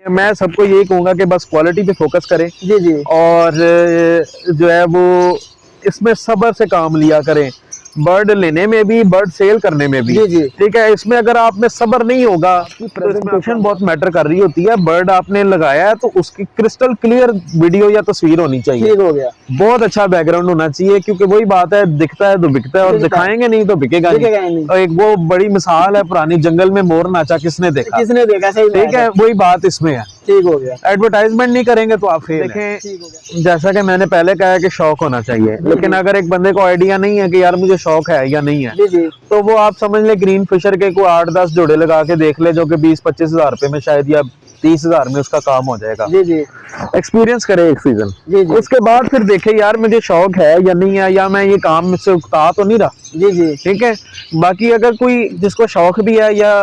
मैं सबको यही कहूंगा कि बस क्वालिटी पे फोकस करें जी जी। और जो है वो इसमें सब्र से काम लिया करें, बर्ड लेने में भी, बर्ड सेल करने में भी। जी जी। ठीक है, इसमें अगर आप में सब्र नहीं होगा तो प्रेजेंटेशन बहुत मैटर कर रही होती है। बर्ड आपने लगाया है तो उसकी क्रिस्टल क्लियर वीडियो या तस्वीर होनी चाहिए। ठीक हो गया। बहुत अच्छा बैकग्राउंड होना चाहिए, क्योंकि वही बात है, दिखता है तो बिकता है और दिखाएंगे नहीं तो बिकेगा नहीं। और एक वो बड़ी मिसाल है पुरानी, जंगल में मोर नाचा किसने देखा, किसने देखा, सही ठीक है, वही बात इसमें है। ठीक हो गया। एडवर्टाइजमेंट नहीं करेंगे तो आप फेल हैं। देखें, जैसा कि मैंने पहले कहा कि शौक होना चाहिए, लेकिन अगर एक बंदे को आइडिया नहीं है कि यार मुझे शौक है या नहीं है, जी जी। तो वो आप समझ ले ग्रीन फिशर के को 8-10 जोड़े लगा के देख ले, जो कि 20-25 हजार रुपए में शायद या 30 हजार में उसका काम हो जाएगा। जी जी। एक्सपीरियंस करे एक सीजन, जी जी। उसके बाद फिर देखे यार मुझे शौक है या नहीं है, या मैं ये काम मुझसे उकता तो नहीं रहा। जी जी। ठीक है, बाकी अगर कोई जिसको शौक भी है या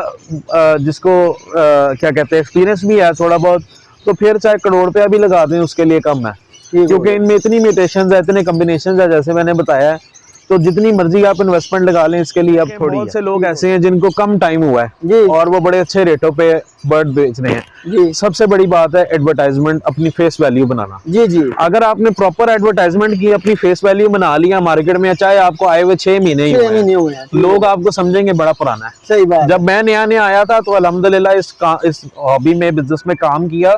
जिसको क्या कहते हैं एक्सपीरियंस भी है थोड़ा बहुत, तो फिर चाहे करोड़ रुपया भी लगा दें उसके लिए कम है, क्योंकि इनमें इतनी म्यूटेशंस है, इतने कॉम्बिनेशंस है, जैसे मैंने बताया है। तो जितनी मर्जी आप इन्वेस्टमेंट लगा लें इसके लिए, अब थोड़ी बहुत से लोग ऐसे हैं जिनको कम टाइम हुआ है और वो बड़े अच्छे रेटों पे बर्ड बेच रहे हैं। जी। सबसे बड़ी बात है एडवर्टाइजमेंट, अपनी फेस वैल्यू बनाना। जी जी। अगर आपने प्रॉपर एडवर्टाइजमेंट की, अपनी फेस वैल्यू बना लिया मार्केट में, चाहे आपको आए हुए 6 महीने ही हुए हैं, लोग आपको समझेंगे बड़ा पुराना है। सही बात। जब मैं नया नया आया था तो अल्हम्दुलिल्लाह इस हॉबी में, बिजनेस में काम किया,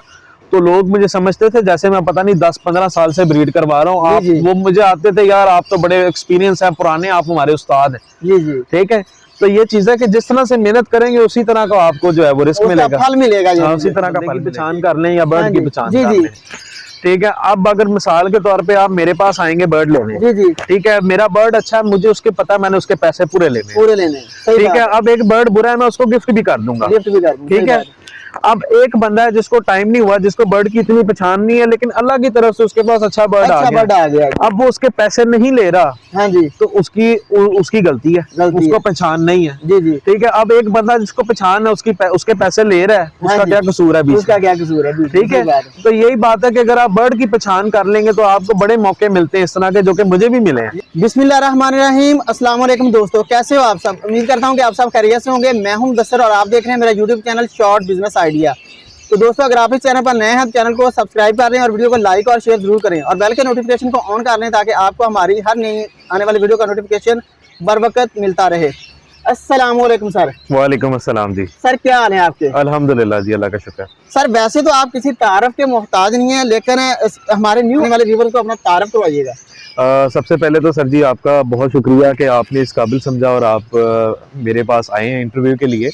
तो लोग मुझे समझते थे जैसे मैं पता नहीं 10-15 साल से ब्रीड करवा रहा हूँ। आप वो मुझे आते थे, यार आप तो बड़े एक्सपीरियंस है, पुराने, आप हमारे उस्ताद हैं। जी जी। ठीक है, तो ये चीज है कि जिस तरह से मेहनत करेंगे उसी तरह का आपको जो है वो रिस्क मिलेगा, फल मिलेगा। उसी तरह का फल पहचान कर लें या बर्ड की पहचान कर लें। ठीक है, अब अगर मिसाल के तौर पे आप मेरे पास आएंगे बर्ड लेने, जी जी, ठीक है, मेरा बर्ड अच्छा है, मुझे उसके पता है, मैंने उसके पैसे पूरे लेने। ठीक है, अब एक बर्ड बुरा है, मैं उसको गिफ्ट भी कर दूंगा। ठीक है, अब एक बंदा है जिसको टाइम नहीं हुआ, जिसको बर्ड की इतनी पहचान नहीं है, लेकिन अल्लाह की तरफ से उसके पास अच्छा बर्ड आ गया, अब वो उसके पैसे नहीं ले रहा। हाँ जी। तो उसकी गलती है, उसको पहचान नहीं है। जी जी। ठीक है, अब एक बंदा जिसको पहचान है, उसके पैसे ले रहा है, उसका क्या कसूर है? उसका क्या कसूर है? ठीक है, तो यही बात है कि अगर आप बर्ड की पहचान कर लेंगे तो आपको बड़े मौके मिलते हैं इस तरह के, जो कि मुझे भी मिले हैं। बिस्मिल्लाहिर्रहमानिर्रहीम, अस्सलाम वालेकुम दोस्तों, कैसे हो आप सब? उम्मीद करता हूँ कि आप सब खैरियत से होंगे। मैं हूं मुदस्सिर और आप देख रहे हैं मेरा YouTube channel short business idea. तो दोस्तों, अगर आप इस चैनल पर नए हैं तो चैनल को सब्सक्राइब कर लें और वीडियो को लाइक और शेयर जरूर करें और बेल के नोटिफिकेशन को ऑन कर लें, ताकि आपको हमारी हर नई आने वाली वीडियो का नोटिफिकेशन बर वक्त मिलता रहे। अस्सलाम वालेकुम सर। वालेकुम अस्सलाम जी। सर क्या हाल है आपके? अल्हम्दुलिल्लाह जी, अल्लाह का शुक्र। सर वैसे तो आप किसी तारफ के मोहताज नहीं है, लेकिन हमारे न्यू आने वाले व्यूअर्स को अपना तारफ करवाइएगा। सबसे पहले तो सर जी आपका बहुत शुक्रिया कि आपने इस काबिल समझा और आप मेरे पास आए हैं इंटरव्यू के लिए।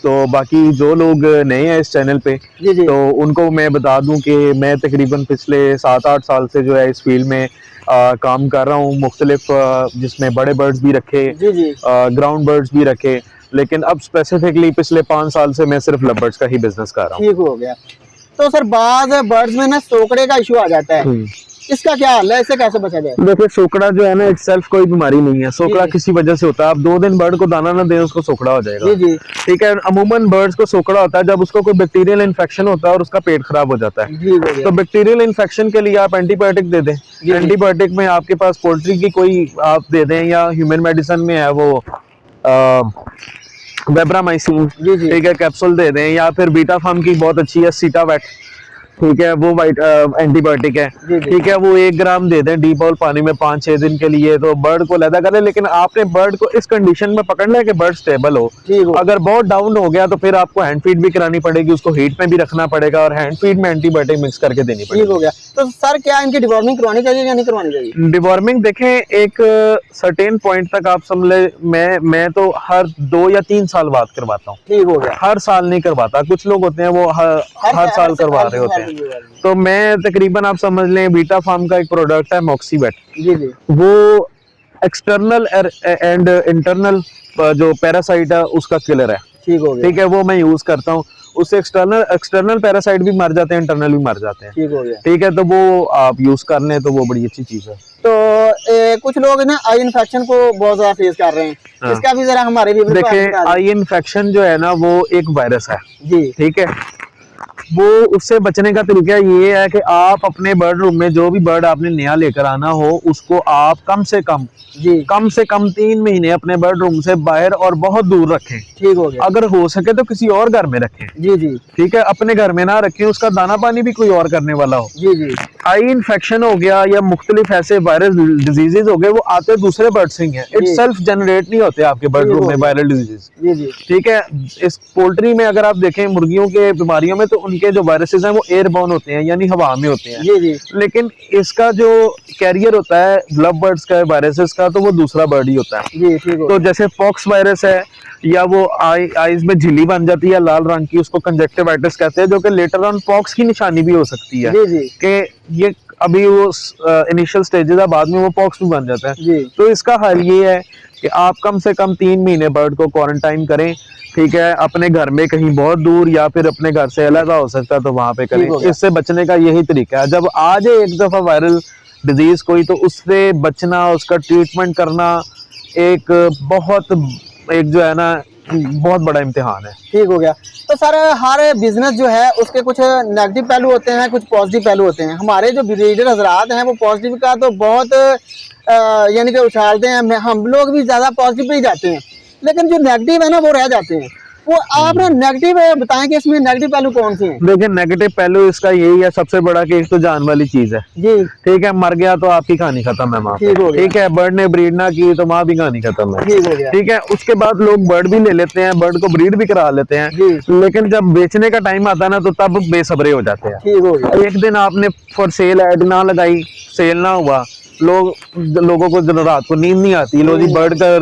तो बाकी जो लोग नए हैं इस चैनल पे, तो उनको मैं बता दूं कि मैं तकरीबन पिछले 7-8 साल से जो है इस फील्ड में काम कर रहा हूँ, मुख्तलिफ जिसमें बड़े बर्ड्स भी रखे, ग्राउंड बर्ड्स भी रखे, लेकिन अब स्पेसिफिकली पिछले 5 साल से मैं सिर्फ लव बर्ड्स का ही बिजनेस कर रहा हूँ। ठीक हो गया। तो सर बाज बर्ड्स में ना सोकड़े का इशू आ जाता है, इसका क्या हाल है, इससे कैसे बचा जाए? देखिए, सोकड़ा जो है ना इटसेल्फ कोई बीमारी नहीं है, सोकड़ा किसी वजह से होता है। आप 2 दिन बर्ड को दाना ना दें, उसको सोकड़ा हो जाएगा। जी। ठीक है, अमूमन बर्ड्स को सोकड़ा होता है जब उसको कोई बैक्टीरियल इन्फेक्शन होता है और उसका पेट खराब हो जाता है। तो बैक्टीरियल इन्फेक्शन के लिए आप एंटीबायोटिक दे दें। एंटीबायोटिक में आपके पास पोल्ट्री की कोई आप दे दें, या ह्यूमन मेडिसिन में है वो वेब्रामाइसिन, ठीक है, कैप्सूल दे दें, या फिर बीटा फार्म की बहुत अच्छी है सीटावेट, ठीक है, वो वाइट एंटीबायोटिक है। ठीक है, वो 1 ग्राम दे दें डीप बाउल पानी में 5-6 दिन के लिए, तो बर्ड को लैदा करें। लेकिन आपने बर्ड को इस कंडीशन में पकड़ना है कि बर्ड स्टेबल हो। अगर बहुत डाउन हो गया तो फिर आपको हैंड फीड भी करानी पड़ेगी, उसको हीट में भी रखना पड़ेगा और हैंड फीड में एंटीबायोटिक मिक्स करके देनी पड़ेगी। ठीक हो गया। तो सर क्या इनकी डिवॉर्मिंग करवानी चाहिए या नहीं करवानी चाहिए? डिवॉर्मिंग देखें, एक सर्टेन पॉइंट तक आप समझ ले, मैं तो हर 2 या 3 साल बाद करवाता हूँ। ठीक हो गया। हर साल नहीं करवाता, कुछ लोग होते हैं वो हर साल करवा रहे होते हैं। तो मैं तकरीबन आप समझ लें, बीटा फार्म का एक प्रोडक्ट है मॉक्सीवेट, वो एक्सटर्नल एंड इंटरनल जो पैरासाइट है उसका किलर है। ठीक है, वो मैं यूज करता हूँ। उससे एक्सटर्नल पैरासाइट भी मर जाते हैं, इंटरनल भी मर जाते हैं। ठीक हो गया। ठीक है, तो वो आप यूज कर लें तो वो बड़ी अच्छी चीज है। तो कुछ लोग ना आई इन्फेक्शन को बहुत ज्यादा फेस कर रहे हैं। हाँ। इसका भी जरा हमारे भी देखिए, आई इन्फेक्शन जो है ना वो एक वायरस है। जी। ठीक है, वो उससे बचने का तरीका ये है कि आप अपने बर्ड रूम में जो भी बर्ड आपने नया लेकर आना हो उसको आप कम से कम 3 महीने अपने बर्ड रूम से बाहर और बहुत दूर रखें। ठीक हो गया। अगर हो सके तो किसी और घर में रखें। जी जी। ठीक है, अपने घर में ना रखें, उसका दाना पानी भी कोई और करने वाला हो। जी जी। आई इन्फेक्शन हो गया या मुख्तलिफ ऐसे वायरल डिजीजेज हो गए, वो आते दूसरे बर्ड से ही हैं, इट सेल्फ जनरेट नहीं होते आपके बर्ड रूम में वायरल डिजीज। जी जी। ठीक है, इस पोल्ट्री में अगर आप देखें मुर्गियों के बीमारियों में तो उनके जो वायरसेस हैं वो एयरबोर्न होते हैं, यानी हवा में होते हैं। जी जी। लेकिन इसका जो कैरियर होता है लव बर्ड्स का, वायरसेस का, तो वो दूसरा बर्ड ही होता है। जी ठीक हो। तो जैसे पॉक्स वायरस है या वो आईज में झिल्ली बन जाती है लाल रंग की, उसको कंजक्टिवाइटिस कहते हैं, जो कि लेटर ऑन पॉक्स की निशानी भी हो सकती है। जी जी। कि ये अभी वो इनिशियल स्टेजेस है, बाद में वो पॉक्स भी बन जाता है। जी। तो इसका हल ये है कि आप कम से कम 3 महीने बर्ड को क्वारंटाइन करें। ठीक है, अपने घर में कहीं बहुत दूर या फिर अपने घर से अलग हो सकता है तो वहां पे करें। इससे बचने का यही तरीका है। जब आ जाए एक दफा वायरल डिजीज कोई, तो उससे बचना, उसका ट्रीटमेंट करना एक जो है ना बहुत बड़ा इम्तिहान है। ठीक हो गया। तो सर हर बिजनेस जो है उसके कुछ नेगेटिव पहलू होते हैं, कुछ पॉजिटिव पहलू होते हैं। हमारे जो ब्रीडर हजरात हैं वो पॉजिटिव का तो बहुत यानी कि उछालते हैं, हम लोग भी ज्यादा पॉजिटिव पे ही जाते हैं, लेकिन जो नेगेटिव है ना वो रह जाते हैं। वो आप ना नेगेटिव बताएं कि इसमें नेगेटिव पहलू कौन से हैं? देखिए, नेगेटिव पहलू इसका यही है सबसे बड़ा कि एक तो जान वाली चीज है। जी। ठीक है, मर गया तो आपकी कहानी खत्म है वहाँ पे। ठीक है, बर्ड ने ब्रीड ना की तो वहाँ भी कहानी खत्म है। ठीक हो गया। ठीक है, उसके बाद लोग बर्ड भी ले लेते हैं, बर्ड को ब्रीड भी करा लेते हैं, लेकिन जब बेचने का टाइम आता है ना तो तब बेसब्रे हो जाते हैं। ठीक हो गया। एक दिन आपने फॉर सेल ऐड ना लगाई, सेल ना हुआ, लोगों को रात को नींद नहीं आती, लो जी बर्ड का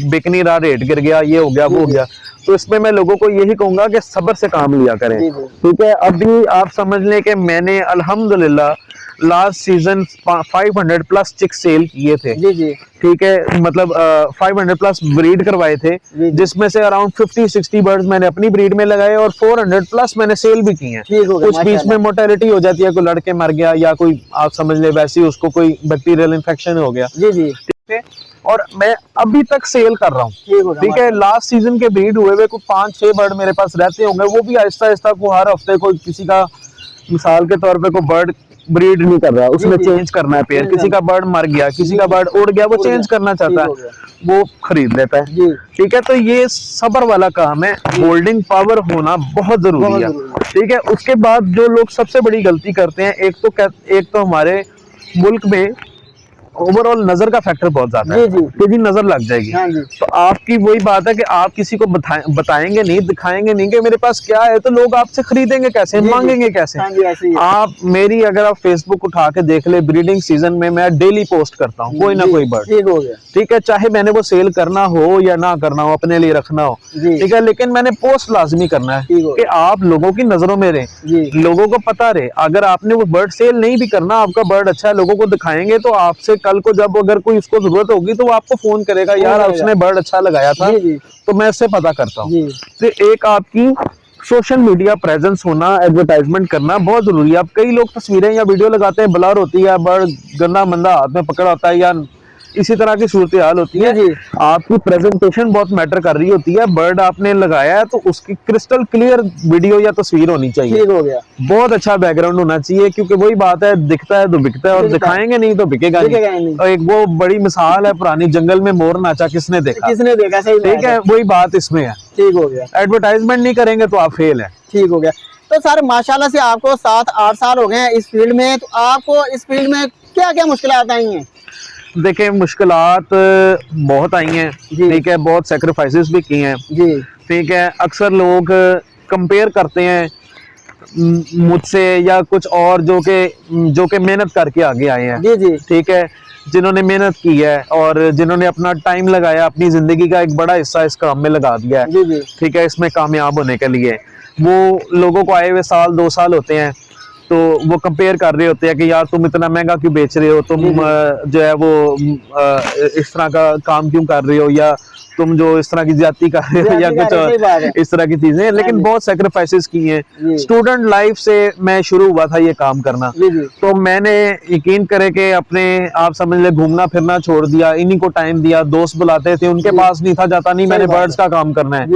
बिक नहीं रहा, रेट गिर गया, ये हो गया, वो हो गया। तो इसमें मैं लोगों को यही कहूंगा कि सब्र से काम लिया करें। ठीक है, अभी आप समझ लें कि मैंने अल्हम्दुलिल्लाह last season 500 plus chicks sale किए थे। जी जी। ठीक है, मतलब 500 प्लस ब्रीड करवाए थे, जिसमें से अराउंड 50-60 बर्ड्स मैंने अपनी ब्रीड में लगाए और 400 प्लस मैंने सेल भी किए हैं। कुछ बीच में मोर्टेलिटी हो जाती है, कोई लड़के मर गया या कोई आप समझ ले वैसे ही उसको कोई बैक्टीरियल इन्फेक्शन हो गया। जी जी। ठीक है, और मैं अभी तक सेल कर रहा हूँ। ठीक है, लास्ट सीजन के ब्रीड हुए कोई 5-6 बर्ड मेरे पास रहते होंगे, वो भी आहिस्ता आहिस्ता को हर हफ्ते कोई किसी का मिसाल के तौर पे कोई बर्ड ब्रीड नहीं कर रहा, उसने चेंज करना है पेयर, किसी का बर्ड मर गया, किसी का बर्ड उड़ गया, वो चेंज करना चाहता है, वो खरीद लेता है। ठीक है, तो ये सब्र वाला काम है, होल्डिंग पावर होना बहुत जरूरी है। ठीक है, उसके बाद जो लोग सबसे बड़ी गलती करते हैं, एक तो हमारे मुल्क में ओवरऑल नजर का फैक्टर बहुत ज्यादा है कि जी नजर लग जाएगी। तो आपकी वही बात है कि आप किसी को बताएंगे नहीं, दिखाएंगे नहीं कि मेरे पास क्या है, तो लोग आपसे खरीदेंगे कैसे, मांगेंगे कैसे। आप मेरी अगर आप फेसबुक उठा के देख ले, ब्रीडिंग सीजन में मैं डेली पोस्ट करता हूँ कोई ना कोई बर्ड। ठीक है, चाहे मैंने वो सेल करना हो या ना करना हो, अपने लिए रखना हो। ठीक है, लेकिन मैंने पोस्ट लाजमी करना है कि आप लोगों की नजरों में रहे, लोगों को पता रहे। अगर आपने वो बर्ड सेल नहीं भी करना, आपका बर्ड अच्छा है, लोगों को दिखाएंगे, तो आपसे कल को जब अगर कोई उसको जरूरत होगी तो वो आपको फोन करेगा, यार उसने बर्ड अच्छा लगाया था, तो मैं इससे पता करता हूँ। तो एक आपकी सोशल मीडिया प्रेजेंस होना, एडवर्टाइजमेंट करना बहुत जरूरी है। अब कई लोग तस्वीरें या वीडियो लगाते हैं, ब्लर होती है, बर्ड गंदा मंदा हाथ में पकड़ा होता है या इसी तरह की सूरत हाल होती है। आपकी प्रेजेंटेशन बहुत मैटर कर रही होती है। बर्ड आपने लगाया है तो उसकी क्रिस्टल क्लियर वीडियो या तस्वीर होनी चाहिए। ठीक हो गया। बहुत अच्छा बैकग्राउंड होना चाहिए, क्योंकि वही बात है, दिखता है तो बिकता है और दिखाएंगे नहीं तो बिकेगा नहीं। और एक वो बड़ी मिसाल है पुरानी, जंगल में मोर नाचा किसने देखा, सही। ठीक है, वही बात इसमें है। ठीक हो गया। एडवर्टाइजमेंट नहीं करेंगे तो आप फेल है। ठीक हो गया। तो सर माशाल्लाह से आपको 7-8 साल हो गए हैं इस फील्ड में, तो आपको इस फील्ड में क्या क्या मुश्किलात आई हैं? देखिए, मुश्किलात बहुत आई हैं। ठीक है, बहुत सेक्रीफाइसेस भी किए हैं। जी। ठीक है, अक्सर लोग कंपेयर करते हैं मुझसे या कुछ और जो के मेहनत करके आगे आए हैं। जी जी। ठीक है, जिन्होंने मेहनत की है और जिन्होंने अपना टाइम लगाया, अपनी जिंदगी का एक बड़ा हिस्सा इस काम में लगा दिया है। जी जी। ठीक है, इसमें कामयाब होने के लिए वो लोगों को आए हुए 1-2 साल होते हैं, तो वो कंपेयर कर रहे होते हैं कि यार तुम इतना महंगा क्यों बेच रहे हो, तुम जो है वो इस तरह का काम क्यों कर रहे हो, या तुम जो इस तरह की ज्यादती कर रहे हो या कुछ और इस तरह की चीजें, लेकिन बहुत सेक्रीफाइसेस किए हैं। स्टूडेंट लाइफ से मैं शुरू हुआ था ये काम करना, तो मैंने यकीन करे कि अपने आप समझ ले घूमना फिरना छोड़ दिया, इन्हीं को टाइम दिया। दोस्त बुलाते थे, उनके पास नहीं था जाता, नहीं मैंने बर्ड्स का काम करना है।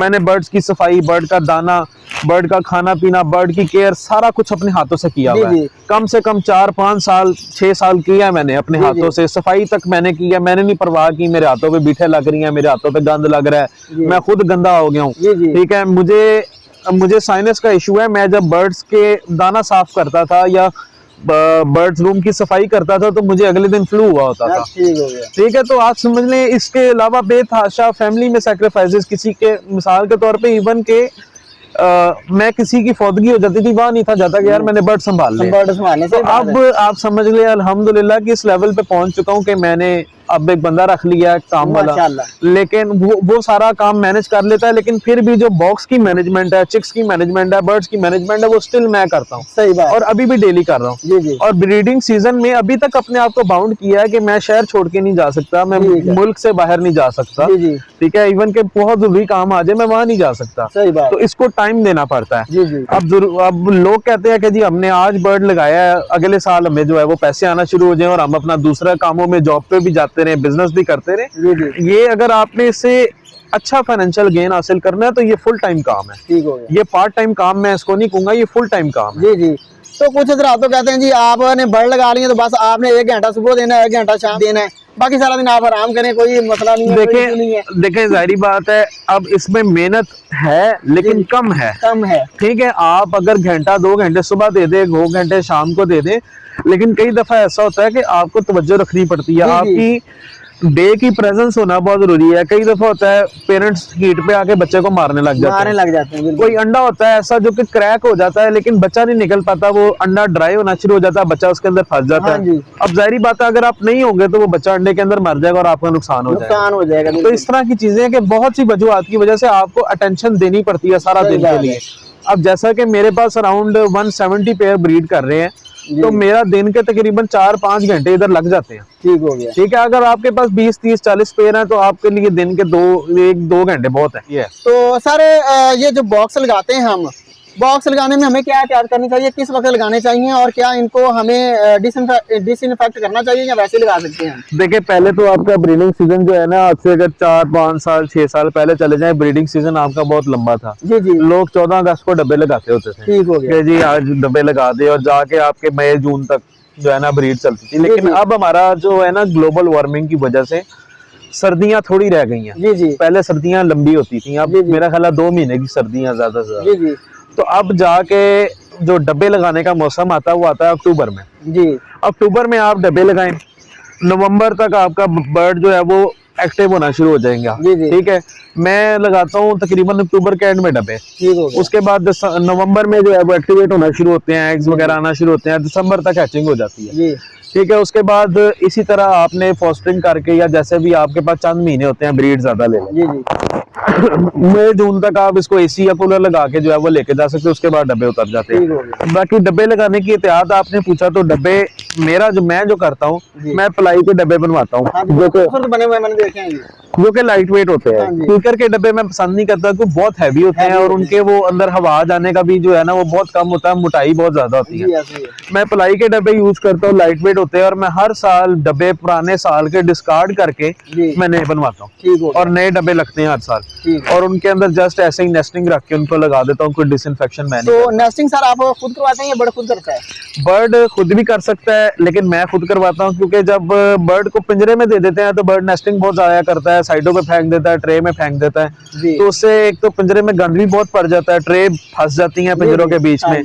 मैंने बर्ड्स की सफाई, बर्ड का दाना, बर्ड का खाना पीना, बर्ड की केयर, सारा कुछ अपने हाथों से किया हुआ है। कम से कम 4-5 साल 6 साल किया है मैंने अपने हाथों से। सफाई तक मैंने की है, मैंने नहीं परवाह की मेरे हाथों पे बीठे लग रही हैं, मेरे हाथों पे गंद लग रहा है, मैं खुद गंदा हो गया हूँ। ठीक है, मुझे साइनस का इशू है। मैं जब बर्ड्स के दाना साफ करता था या बर्ड्स रूम की सफाई करता था तो मुझे अगले दिन फ्लू हुआ होता था। ठीक है, तो आप समझ लें इसके अलावा बेतहाशा फैमिली में सैक्रिफाइसेस, किसी के मिसाल के तौर पे इवन के मैं किसी की फौतगी हो जाती थी, वहां नहीं था जाता कि यार मैंने बर्ड संभालने। तो अब आप समझ ले अल्हम्दुलिल्लाह कि इस लेवल पे पहुंच चुका हूं कि मैंने अब एक बंदा रख लिया है काम वाला, लेकिन वो सारा काम मैनेज कर लेता है। लेकिन फिर भी जो बॉक्स की मैनेजमेंट है, चिक्स की मैनेजमेंट है, बर्ड्स की मैनेजमेंट है, वो स्टिल मैं करता हूँ। सही बात। और अभी भी डेली कर रहा हूँ। और ब्रीडिंग सीजन में अभी तक अपने आप को बाउंड किया है कि मैं शहर छोड़ के नहीं जा सकता, मैं मुल्क से बाहर नहीं जा सकता। ठीक है, इवन के बहुत जरूरी काम आ जाए मैं वहां नहीं जा सकता। सही बात। तो इसको टाइम देना पड़ता है। अब लोग कहते हैं कि जी हमने आज बर्ड लगाया है, अगले साल हमें जो है वो पैसे आना शुरू हो जाए और हम अपना दूसरा कामों में जॉब पे भी जाते रहे, बिजनेस भी करते रहे। ये अगर आपने इससे अच्छा फाइनेंशियल गेन हासिल करना है तो ये फुल टाइम काम है। ठीक हो गया। ये पार्ट टाइम काम मैं इसको नहीं कहूंगा, ये फुल टाइम काम है। जी। तो कुछ हजरात तो कहते हैं जी आपने बर्ड लगा लिए तो बस आपने 1 घंटा सुबह देना है, 1 घंटा शाम देना है, बाकी सारा दिन आप आराम करें, कोई मसला नहीं है। देखें जाहिर बात है, अब इसमें मेहनत है लेकिन कम है। ठीक है, आप अगर 1-2 घंटे सुबह दे दे, 2 घंटे शाम को दे दे, लेकिन कई दफा ऐसा होता है कि आपको तवज्जो रखनी पड़ती है। आपकी डे की प्रेजेंस होना बहुत जरूरी है। कई दफा होता है पेरेंट्स हीट पे आके बच्चे को मारने लग जाते हैं। कोई अंडा होता है ऐसा जो कि क्रैक हो जाता है लेकिन बच्चा नहीं निकल पाता, वो अंडा ड्राई होना शुरू हो जाता है, बच्चा उसके अंदर फंस जाता है। अब जाहिर बात है अगर आप नहीं होंगे तो वो बच्चा अंडे के अंदर मर जाएगा और आपका नुकसान हो जाएगा। तो इस तरह की चीजें हैं कि बहुत सी वजूहात की वजह से आपको अटेंशन देनी पड़ती है सारा दिन के लिए। अब जैसा कि मेरे पास अराउंड 170 पेयर ब्रीड कर रहे हैं, तो मेरा दिन के तकरीबन 4-5 घंटे इधर लग जाते हैं। ठीक हो गया। ठीक है, अगर आपके पास 20-30-40 पेयर हैं तो आपके लिए दिन के 1-2 घंटे बहुत है। तो सर ये जो बॉक्स लगाते हैं हम, बॉक्स लगाने में हमें क्या क्या करनी चाहिए, किस वक्त लगाने चाहिए और क्या इनको हमें डिसइंफेक्ट करना चाहिए या वैसे लगा सकते हैं? देखिए, पहले तो आपका ब्रीडिंग सीजन जो है ना, आज से अगर 4-5 साल 6 साल पहले चले जाएं, ब्रीडिंग सीजन आपका बहुत लंबा था। जी। लोग 14 अगस्त को डब्बे लगाते होते थे। ठीक हो गया जी, आज डब्बे लगा दे और जाके आपके मई जून तक जो है ना ब्रीड चलती थी। लेकिन अब हमारा जो है ना ग्लोबल वार्मिंग की वजह से सर्दियां थोड़ी रह गई हैं। जी। पहले सर्दियां लंबी होती थी, अब मेरा ख्याल है 2 महीने की सर्दियां ज्यादा से ज्यादा। जी। तो अब जाके जो डब्बे लगाने का मौसम आता है वो आता है अक्टूबर में। जी। अक्टूबर में आप डब्बे लगाएं, नवंबर तक आपका बर्ड जो है वो एक्टिव होना शुरू हो जाएंगे। ठीक है, मैं लगाता हूँ तकरीबन अक्टूबर के एंड में डब्बे। उसके बाद नवंबर में जो है वो एक्टिवेट होना शुरू होते हैं, एग्स वगैरह आना शुरू होते हैं, दिसंबर तक हैचिंग हो जाती है। ठीक है, उसके बाद इसी तरह आपने फॉस्टरिंग करके या जैसे भी आपके पास चंद महीने होते हैं ब्रीड ज्यादा ले लें, मई जून तक आप इसको एसी या कूलर लगा के जो है वो लेके जा सकते हैं। उसके बाद डब्बे उतर जाते हैं। बाकी डब्बे लगाने की एहतियात आपने पूछा, तो डब्बे मैं जो करता हूँ, मैं प्लाई के डब्बे बनवाता हूँ जो कि लाइट वेट होते हैं। स्पीकर के डब्बे मैं पसंद नहीं करता क्योंकि बहुत हैवी होते हैं और उनके वो अंदर हवा जाने का भी जो है ना वो बहुत कम होता है, मोटाई बहुत ज्यादा होती है। मैं प्लाई के डब्बे यूज करता हूँ, लाइट वेट होते हैं, और मैं हर साल डब्बे पुराने साल के डिस्कार्ड करके मैं नए बनवाता हूँ और नए डब्बे लगते हैं हर साल, और उनके अंदर जस्ट ऐसे ही नेस्टिंग रख के उनको लगा देता हूँ। कोई डिसइंफेक्शन मैं नहीं। तो नेस्टिंग सर आप खुद करवाते हैं या बर्ड खुद करता है? बर्ड खुद भी कर सकता है लेकिन मैं खुद करवाता हूँ, क्योंकि जब बर्ड को पिंजरे में दे देते हैं तो बर्ड नेस्टिंग बहुत जाया करता है, साइडों पे फेंक देता है, ट्रे में फेंक देता है, तो उससे एक तो पिंजरे में गंद भी बहुत पड़ जाता है, ट्रे फंस जाती है पिंजरों के बीच में।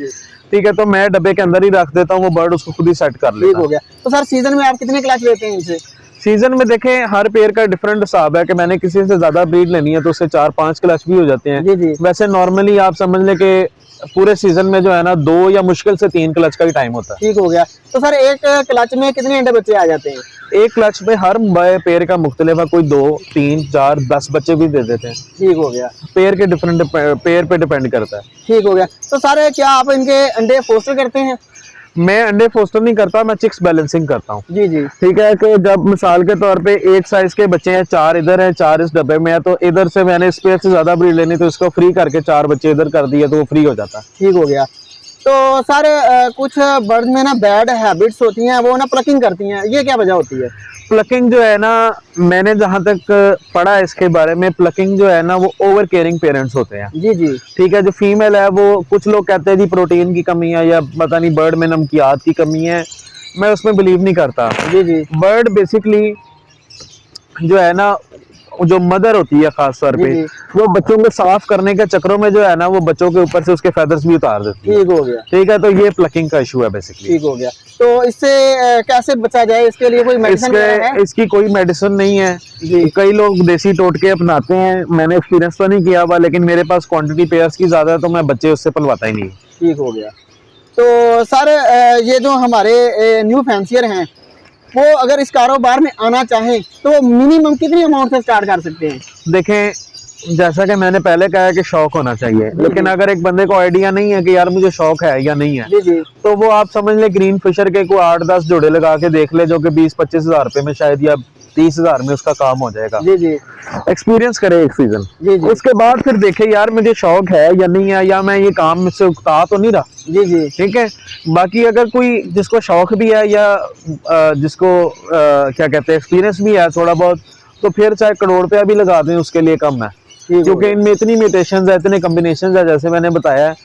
ठीक है, तो मैं डब्बे के अंदर ही रख देता हूँ, वो बर्ड उसको खुद ही सेट कर लेता है। हो गया। तो सर सीजन में आप कितने क्लच लेते हैं इनसे? सीजन में देखें हर पेयर का डिफरेंट हिसाब है कि मैंने किसी से ज्यादा ब्रीड लेनी है तो उससे 4-5 क्लच भी हो जाते हैं। वैसे नॉर्मली आप समझ लें कि पूरे सीजन में जो है ना 2 या मुश्किल से 3 क्लच का ही टाइम होता है। ठीक हो गया। तो सर एक क्लच में कितने अंडे बच्चे आ जाते हैं? एक क्लच में हर पेयर का मुख्तलिफ है, कोई 2, 3, 4, 10 बच्चे भी दे देते हैं। ठीक हो गया। पेयर के पेयर पे डिपेंड करता है। ठीक हो गया। तो सर क्या आप इनके अंडे फोस्टर करते हैं? मैं अंडे फोस्टर नहीं करता, मैं चिक्स बैलेंसिंग करता हूँ। जी जी ठीक है, कि जब मिसाल के तौर पे एक साइज के बच्चे हैं, 4 इधर हैं 4 इस डब्बे में है, तो इधर से मैंने स्पेस से ज्यादा ब्रीड लेनी तो इसको फ्री करके 4 बच्चे इधर कर दिए तो वो फ्री हो जाता है। ठीक हो गया। तो सर कुछ बर्ड में ना बैड हैबिट्स होती हैं, वो ना प्लकिंग करती हैं, ये क्या वजह होती है? प्लकिंग जो है ना, मैंने जहां तक पढ़ा है इसके बारे में, प्लकिंग जो है ना वो ओवर केयरिंग पेरेंट्स होते हैं। जी जी ठीक है, जो फीमेल है वो, कुछ लोग कहते हैं जी प्रोटीन की कमी है या पता नहीं बर्ड में नमकियात की कमी है, मैं उसमें बिलीव नहीं करता। जी जी बर्ड बेसिकली जो है ना, जो मदर होती है खास तौर पे, जी। वो बच्चों को साफ करने के चक्करों में जो है ना वो बच्चों के ऊपर से उसके फेदर्स भी उतार देती है। ठीक हो गया। ठीक है, तो ये प्लकिंग का इशू है बेसिकली। ठीक हो गया। तो इससे कैसे बचा जाए, इसके लिए कोई मेडिसिन है? इसकी कोई मेडिसिन नहीं है जी। कई लोग देसी टोटके अपनाते हैं, मैंने एक्सपीरियंस तो नहीं किया हुआ, लेकिन मेरे पास क्वांटिटी पेयर्स की ज्यादा है तो मैं बच्चे उससे पलवाता ही नहीं। ठीक हो गया। तो सर ये जो हमारे न्यू फैंसियर हैं, वो अगर इस कारोबार में आना चाहें तो मिनिमम कितनी अमाउंट से स्टार्ट कर सकते हैं? देखें, जैसा कि मैंने पहले कहा कि शौक होना चाहिए, लेकिन अगर एक बंदे को आइडिया नहीं है कि यार मुझे शौक है या नहीं है, जी जी तो वो आप समझ ले ग्रीन फिशर के को 8-10 जोड़े लगा के देख ले, जो कि 20-25 हजार रुपए में शायद या 30 हजार में उसका काम हो जाएगा। जी जी एक्सपीरियंस करे एक सीजन, जी जी उसके बाद फिर देखे यार मुझे शौक है या नहीं है, या मैं ये काम मुझसे उकता तो नहीं रहा। जी जी ठीक है, बाकी अगर कोई जिसको शौक भी है या जिसको क्या कहते हैं एक्सपीरियंस भी है थोड़ा बहुत, तो फिर चाहे करोड़ रुपया भी लगा दें उसके लिए कम है, क्योंकि इनमें इतनी म्यूटेशंस है, इतने कॉम्बिनेशंस है, जैसे मैंने बताया है,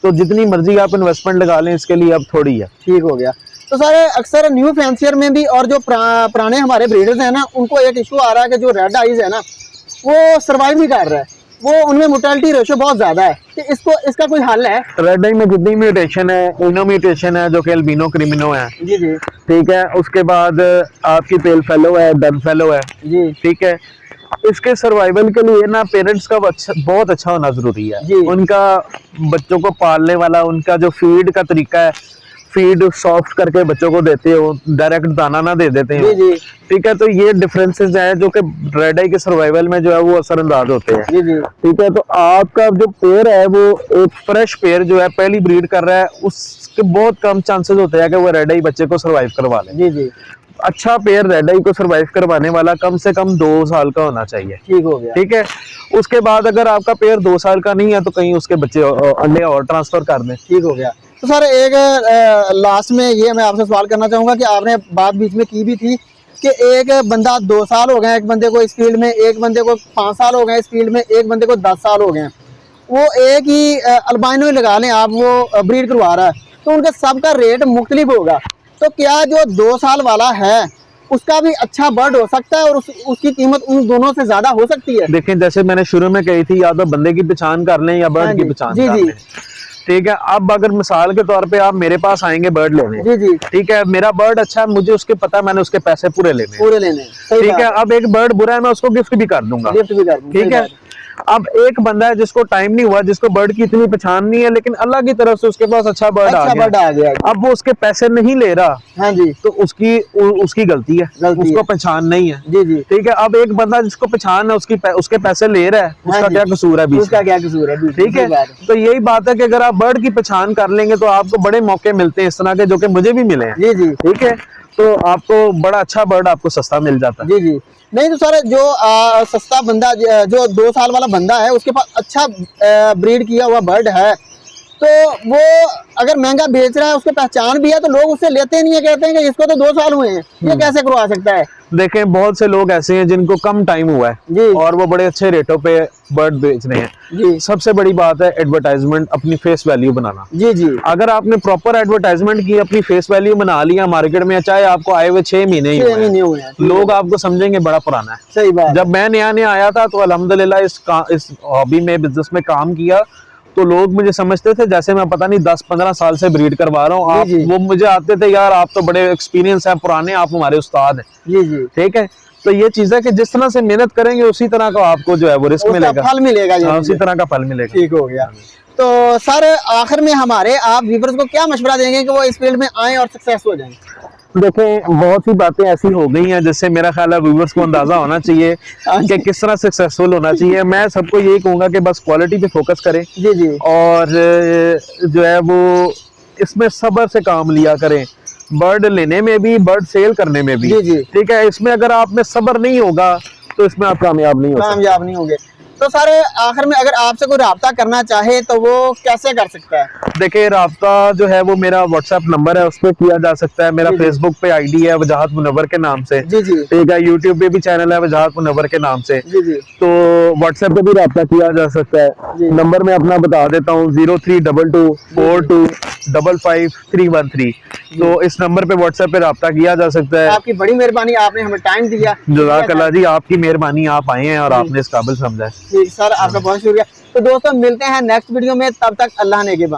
तो जितनी मर्जी आप इन्वेस्टमेंट लगा लें इसके लिए अब थोड़ी है। ठीक हो गया। तो सर अक्सर न्यू फैंसियर में भी और जो पुराने हमारे ब्रीडर्स हैं ना, उनको एक इशू आ रहा है कि जो रेड आइज है ना वो सर्वाइव नहीं कर रहा है, वो उनमें मोर्टेलिटी रेशो बहुत ज्यादा है, कि इसका कोई हल है? रेड आई में जितनी म्यूटेशन है, इनो म्यूटेशन है जो कि अल्बिनो क्रिमिनो है, जी जी ठीक है, उसके बाद आपकी पेल फेलो है, डन फेलो है, जी ठीक है, इसके सर्वाइवल के लिए ना पेरेंट्स का बहुत अच्छा होना जरूरी है। जी। उनका बच्चों को पालने वाला, उनका जो फीड का तरीका है, फीड सॉफ्ट करके बच्चों को देते हो, डायरेक्ट दाना ना दे देते हैं। जी जी ठीक है, तो ये डिफरेंसेस हैं जो कि रेड आई के सर्वाइवल में जो है वो असरअंदाज होते हैं। जी जी ठीक है, तो आपका जो पेयर है वो एक फ्रेश पेयर जो है पहली ब्रीड कर रहा है, उसके बहुत कम चांसेस होते हैं कि वो रेड आई बच्चे को सर्वाइव करवा ले। जी जी अच्छा पेयर रेड आई को सर्वाइव करवाने वाला कम से कम 2 साल का होना चाहिए। ठीक हो गया। ठीक है, उसके बाद अगर आपका पेयर 2 साल का नहीं है तो कहीं उसके बच्चे अंडे और ट्रांसफर कर दें। ठीक हो गया। तो सर एक लास्ट में ये मैं आपसे सवाल करना चाहूंगा कि आपने बात बीच में की भी थी कि एक बंदा 2 साल हो गए एक बंदे को इस फील्ड में, एक बंदे को 5 साल हो गए इस फील्ड में, एक बंदे को 10 साल हो गए, वो एक ही अल्बाइनो ही लगा लें आप, वो ब्रीड करवा रहा है, तो उनके सबका रेट मुख्तलिफ होगा, तो क्या जो 2 साल वाला है उसका भी अच्छा बर्ड हो सकता है और उसकी कीमत उन दोनों से ज्यादा हो सकती है? देखें, जैसे मैंने शुरू में कही थी, या तो बंदे की पहचान कर लें या बर्ड की पहचान कर लें। ठीक है, अब अगर मिसाल के तौर पे आप मेरे पास आएंगे बर्ड लेने, जी जी ठीक है, मेरा बर्ड अच्छा है, मुझे उसके पता है, मैंने उसके पैसे पूरे लेने, सही ठीक है, अब एक बर्ड बुरा है मैं उसको गिफ्ट भी कर दूंगा, गिफ्ट भी कर दूंगा, ठीक है। अब एक बंदा है जिसको टाइम नहीं हुआ, जिसको बर्ड की इतनी पहचान नहीं है, लेकिन अल्लाह की तरफ से उसके पास अच्छा बर्ड आ गया, अब वो उसके पैसे नहीं ले रहा, हाँ जी, तो उसकी गलती है, उसको पहचान नहीं है। जी जी ठीक है, अब एक बंदा जिसको पहचान है उसके पैसे ले रहा है, उसका क्या कसूर है? उसका क्या कसूर है? ठीक है, तो यही बात है कि अगर आप बर्ड की पहचान कर लेंगे तो आपको बड़े मौके मिलते हैं इस तरह के, जो कि मुझे भी मिले हैं। जी जी ठीक है, तो आपको बड़ा अच्छा बर्ड आपको सस्ता मिल जाता है। जी जी नहीं तो सर जो सस्ता बंदा जो 2 साल वाला बंदा है उसके पास अच्छा ब्रीड किया हुआ बर्ड है, तो वो अगर महंगा बेच रहा है, उसको पहचान भी है, तो लोग उससे लेते नहीं है, कहते हैं कि इसको तो 2 साल हुए हैं, ये कैसे करवा सकता है? देखें, बहुत से लोग ऐसे हैं जिनको कम टाइम हुआ है जी, और वो बड़े अच्छे रेटों पे बर्ड बेच रहे हैं। जी सबसे बड़ी बात है एडवर्टाइजमेंट, अपनी फेस वैल्यू बनाना। जी जी अगर आपने प्रॉपर एडवर्टाइजमेंट की, अपनी फेस वैल्यू बना लिया मार्केट में, चाहे आपको आए हुए 6 महीने ही हुए हैं, लोग आपको समझेंगे बड़ा पुराना है। सही बात। जब मैं नया आया था तो अल्हम्दुलिल्लाह इस हॉबी में, बिजनेस में काम किया, तो लोग मुझे समझते थे जैसे मैं पता नहीं 10-15 साल से ब्रीड करवा रहा हूँ। आप वो मुझे आते थे, यार आप तो बड़े एक्सपीरियंस है, पुराने, आप हमारे उस्ताद हैं। जी जी ठीक है, तो ये चीज है कि जिस तरह से मेहनत करेंगे उसी तरह का आपको जो है वो रिस्क मिलेगा, फल मिलेगा, उसी तरह का फल मिलेगा। ठीक हो गया। तो सर आखिर में हमारे आप व्यूअर्स को क्या मशवरा देंगे कि वो इस फील्ड में आए और सक्सेस हो जाएं? देखें, बहुत सी बातें ऐसी हो गई हैं जिससे मेरा ख्याल है व्यूअर्स को अंदाजा होना चाहिए कि किस तरह सक्सेसफुल होना चाहिए। मैं सबको यही कहूंगा कि बस क्वालिटी पे फोकस करें जी जी और जो है वो इसमें सब्र से काम लिया करें, बर्ड लेने में भी, बर्ड सेल करने में भी। जी जी ठीक है, इसमें अगर आप में सब्र नहीं होगा तो इसमें आप कामयाब नहीं हो सकते। कामयाब नहीं होंगे। तो सर आखिर में अगर आपसे कोई राब्ता करना चाहे तो वो कैसे कर सकता है? देखिए, राब्ता जो है वो मेरा व्हाट्सएप नंबर है, उस पर किया जा सकता है। मेरा जी, जी। फेसबुक पे आईडी है वजाहत मुनव्वर के नाम से। जी जी ठीक है, यूट्यूब पे भी चैनल है वजाहत मुनव्वर के नाम से। जी जी तो व्हाट्सएप पे भी राब्ता किया जा सकता जी। है। नंबर मैं अपना बता देता हूँ, 032242555313। तो इस नंबर पे व्हाट्सएप पे राब्ता किया जा सकता है। आपकी बड़ी मेहरबानी, आपने हमें टाइम दिया। जज़ाकल्लाह जी, आपकी मेहरबानी, आप आए हैं और आपने इस काबिल समझा है। ठीक सर, आपका बहुत शुक्रिया। तो दोस्तों मिलते हैं नेक्स्ट वीडियो में, तब तक अल्लाह ने के बाद।